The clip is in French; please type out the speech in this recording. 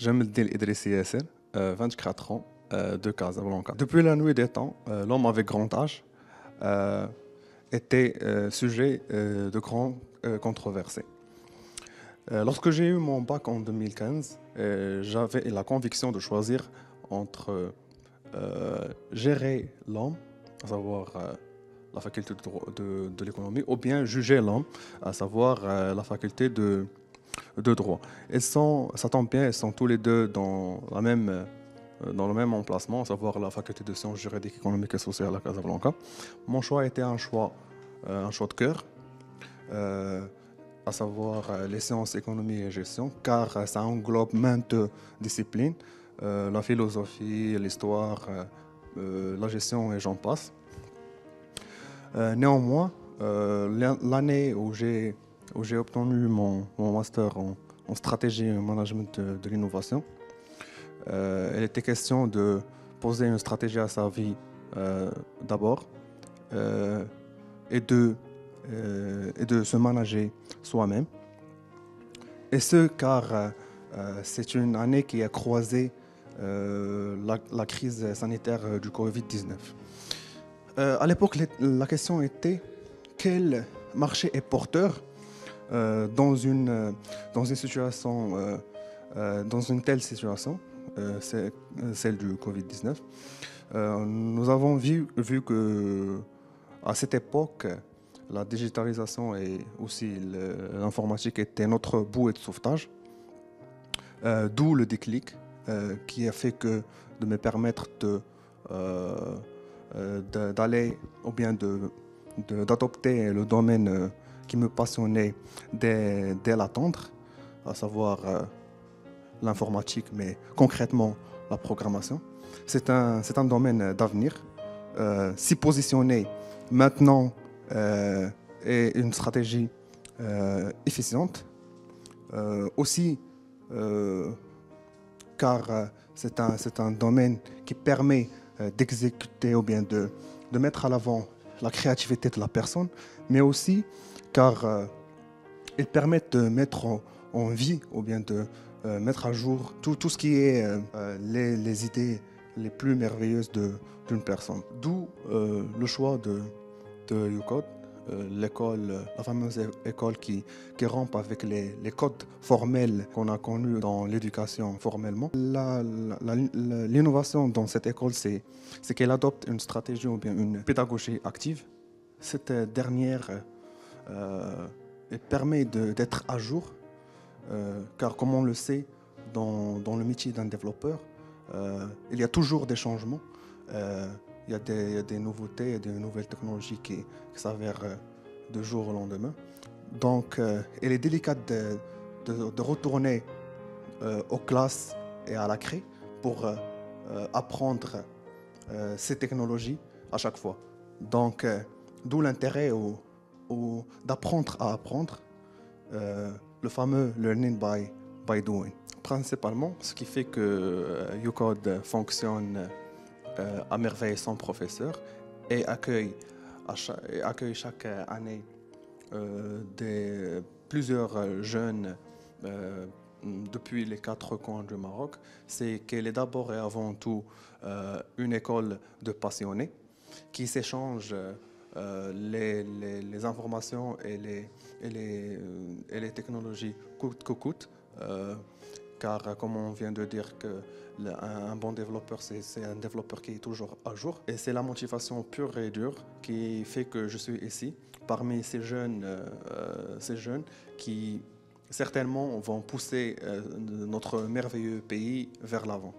Jemeldin Idrissi Yasser, 24 ans, de Casablanca. Depuis la nuit des temps, l'homme avec grand âge était sujet de grandes controversées. Lorsque j'ai eu mon bac en 2015, j'avais la conviction de choisir entre gérer l'homme, à savoir la faculté de l'économie, ou bien juger l'homme, à savoir la faculté de droit. Ça tombe bien, ils sont tous les deux dans le même emplacement, à savoir la faculté de sciences juridiques, économiques et sociales à Casablanca. Mon choix était un choix de cœur, à savoir les sciences économie et gestion, car ça englobe maintes disciplines, la philosophie, l'histoire, la gestion et j'en passe. Néanmoins, l'année où j'ai obtenu mon master en stratégie et management de l'innovation, il était question de poser une stratégie à sa vie d'abord et de se manager soi-même. Et ce, car c'est une année qui a croisé la crise sanitaire du Covid-19. À l'époque, la question était quel marché est porteur dans une situation, dans une telle situation, c'est celle du Covid-19. Nous avons vu que à cette époque, la digitalisation et aussi l'informatique étaient notre bouée de sauvetage, d'où le déclic qui a fait que de me permettre d'aller ou bien d'adopter le domaine qui me passionnait dès l'attendre, à savoir l'informatique, mais concrètement la programmation. C'est un domaine d'avenir. S'y positionner maintenant est une stratégie efficiente. Aussi, car c'est un domaine qui permet d'exécuter ou bien de mettre à l'avant la créativité de la personne, mais aussi car ils permettent de mettre en vie ou bien de mettre à jour tout ce qui est les idées les plus merveilleuses d'une personne. D'où le choix de UCODE, l'école, la fameuse école qui rompt avec les codes formels qu'on a connus dans l'éducation formellement. L'innovation dans cette école, c'est qu'elle adopte une stratégie ou bien une pédagogie active. Cette dernière elle permet d'être à jour, car comme on le sait, dans le métier d'un développeur, il y a toujours des changements. Il y a des nouveautés, il y a des nouvelles technologies qui s'avèrent de jour au lendemain. Donc, il est délicat de retourner aux classes et à la craie pour apprendre ces technologies à chaque fois. Donc, d'où l'intérêt d'apprendre à apprendre, le fameux learning by doing. Principalement, ce qui fait que UCODE fonctionne à merveille sans professeur et accueille chaque année plusieurs jeunes depuis les quatre coins du Maroc. C'est qu'elle est d'abord et avant tout une école de passionnés qui s'échangent les informations et les technologies coûte que coûte. Car comme on vient de dire un bon développeur, c'est un développeur qui est toujours à jour. Et c'est la motivation pure et dure qui fait que je suis ici, parmi ces jeunes qui certainement vont pousser notre merveilleux pays vers l'avant.